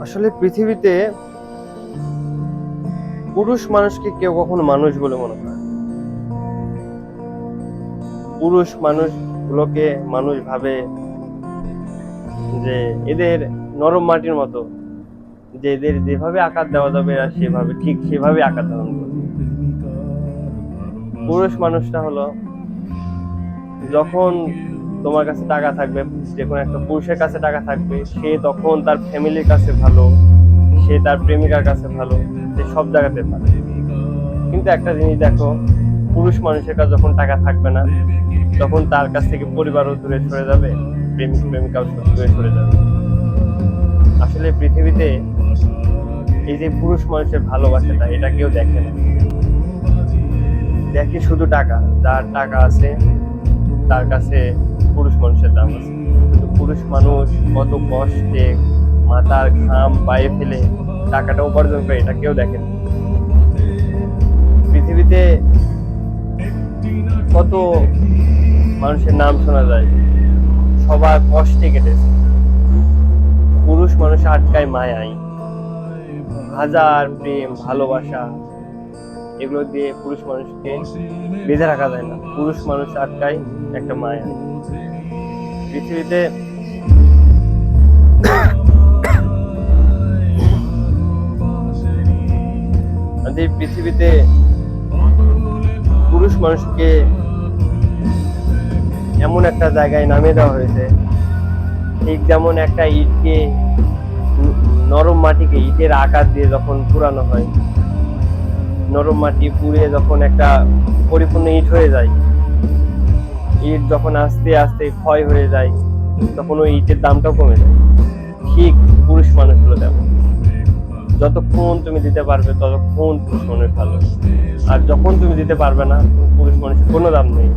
আসলে পৃথিবীতে পুরুষ মানুষকে কেউ কখনো মানুষ বলে মনে করে না। পুরুষ মানুষগুলোকে মানুষ ভাবে যে এদের নরম মাটির মতো, যে এদের যেভাবে আকার দেওয়া যাবে এরা সেভাবে আকার ধারণ করবে। পুরুষ মানুষটা হলো যখন তোমার কাছে টাকা থাকবে, যে কোনো একটা পুরুষের কাছে টাকা থাকবে, সে তখন তার ফ্যামিলির কাছে ভালো, সে তার প্রেমিকার কাছে ভালো, সে সব জায়গাতে ভালো। কিন্তু একটা জিনিস দেখো, পুরুষ মানুষের কাছে যখন টাকা থাকবে না, তখন তার কাছ থেকে পরিবারও দূরে সরে যাবে, প্রেমিক প্রেমিকাও দূরে সরে যাবে। আসলে পৃথিবীতে এই যে পুরুষ মানুষের ভালোবাসাটা, এটা কেউ দেখে না। দেখে শুধু টাকা। যার টাকা আছে তার কাছে পুরুষ মানুষের দাম আছে। কিন্তু পুরুষ মানুষ কত কষ্টে মাথার ঘাম পায়ে ফেলে টাকাটা উপার্জন করে, এটা কেউ দেখে না। পৃথিবীতে কত মানুষের নাম শোনা যায়, সবার কষ্টে কেটেছে। পুরুষ মানুষ আটকায় মায়ায়, হাজার প্রেম ভালোবাসা এগুলো দিয়ে পুরুষ মানুষকে বেঁধে রাখা যায় না। পুরুষ মানুষ আটকায় একটা মায়া। পৃথিবীতে পৃথিবীতে পুরুষ মানুষকে এমন একটা জায়গায় নামিয়ে দেওয়া হয়েছে, ঠিক যেমন একটা ইটকে, নরম মাটিকে ইটের আকার দিয়ে যখন পুরানো হয়, নরম মাটি পুড়ে যখন একটা পরিপূর্ণ ইট হয়ে যায়, ইট যখন আস্তে আস্তে ক্ষয় হয়ে যায়, তখন ওই ইটের দামটাও কমে যায়। ঠিক পুরুষ মানুষগুলো তেমন, যতক্ষণ তুমি দিতে পারবে ততক্ষণ পুরুষ মানুষ ভালো, আর যখন তুমি দিতে পারবে না, পুরুষ মানুষের কোনো দাম নেই।